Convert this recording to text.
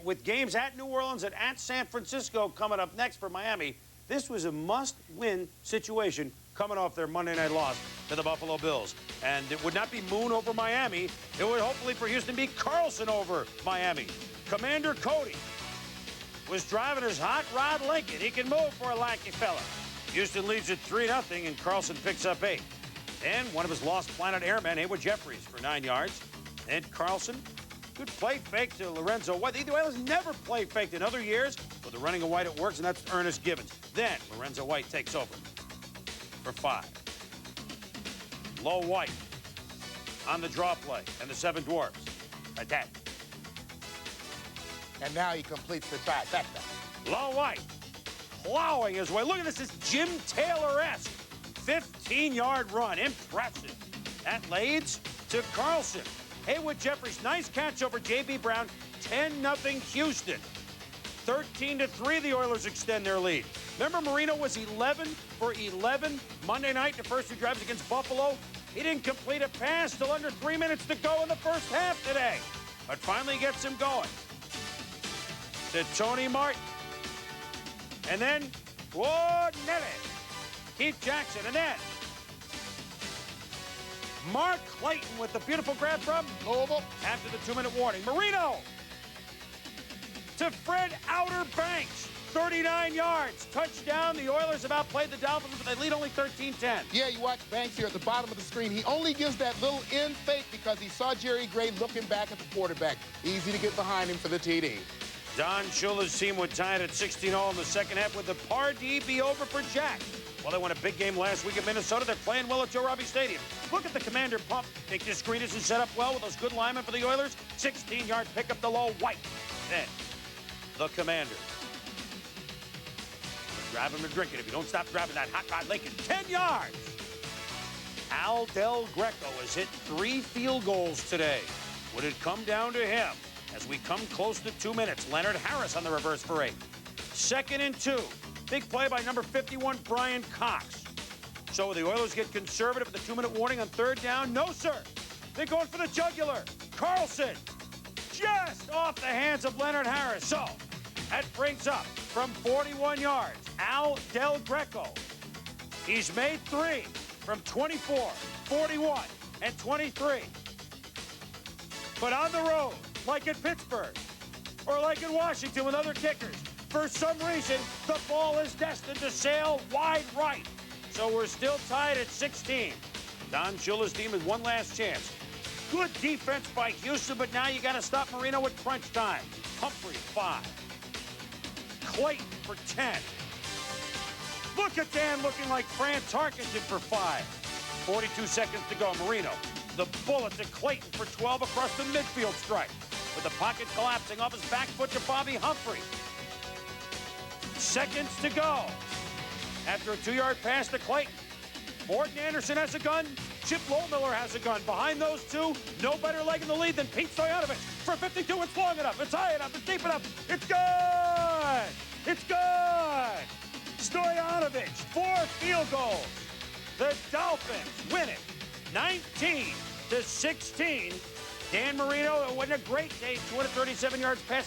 with games at New Orleans and at San Francisco coming up next for Miami, this was a must-win situation coming off their Monday night loss to the Buffalo Bills. And it would not be Moon over Miami. It would hopefully for Houston be Carlson over Miami. Commander Cody was driving his hot rod Lincoln. He can move for a lanky fella. Houston leads at 3-0, and Carlson picks up 8. And one of his Lost Planet airmen, Haywood Jeffries, for 9 yards. And Carlson, good play fake to Lorenzo White. The Oilers never play faked in other years. With the running of White, it works, and that's Ernest Gibbons. Then Lorenzo White takes over for 5. Low White on the draw play, and the 7 Dwarfs attack. And now he completes the try. Back. Low White plowing his way. Look at this. It's Jim Taylor-esque 15-yard run. Impressive. That leads to Carlson. Haywood Jeffries, nice catch over J.B. Brown. 10-0 Houston. 13-3, the Oilers extend their lead. Remember, Marino was 11 for 11 Monday night, the first 2 drives against Buffalo. He didn't complete a pass till under 3 minutes to go in the first half today. But finally gets him going. To Tony Martin. And then, whoa, Nelly. Keith Jackson. And then, Mark Clayton with the beautiful grab from Louisville after the 2-minute warning. Marino to Fred Outer Banks. 39 yards. Touchdown. The Oilers have outplayed the Dolphins, but they lead only 13-10. Yeah, you watch Banks here at the bottom of the screen. He only gives that little in fake because he saw Jerry Gray looking back at the quarterback. Easy to get behind him for the TD. Don Shula's team would tie it at 16-all in the second half. Would the Pardee be over for Jack? Well, they won a big game last week at Minnesota. They're playing well at Joe Robbie Stadium. Look at the Commander pump. Think this screen isn't set up well with those good linemen for the Oilers. 16-yard pickup to Low White. Then, the Commander. Grab him and drink it if you don't stop grabbing that hot rod Lincoln. 10 yards. Al Del Greco has hit 3 field goals today. Would it come down to him as we come close to 2 minutes? Leonard Harris on the reverse for 8. 2nd and 2. Big play by number 51, Brian Cox. So the Oilers get conservative with the 2-minute warning on 3rd down. No, sir. They're going for the jugular. Carlson just off the hands of Leonard Harris. So that brings up from 41 yards, Al Del Greco. He's made 3 from 24, 41, and 23. But on the road, like in Pittsburgh, or like in Washington with other kickers, for some reason, the ball is destined to sail wide right. So we're still tied at 16. Don Shula's team has one last chance. Good defense by Houston, but now you got to stop Marino at crunch time. Humphrey, 5. Clayton for 10. Look at Dan looking like Fran Tarkenton for 5. 42 seconds to go. Marino, the bullet to Clayton for 12 across the midfield stripe. With the pocket collapsing off his back foot to Bobby Humphrey. Seconds to go. After a 2-yard pass to Clayton. Morton Anderson has a gun. Chip Lohmiller has a gun. Behind those two, no better leg in the lead than Pete Stoyanovich. For 52, it's long enough, it's high enough, it's deep enough. It's good! It's good! Stoyanovich, 4 field goals. The Dolphins win it, 19-16. Dan Marino, it wasn't a great day, 237 yards passing.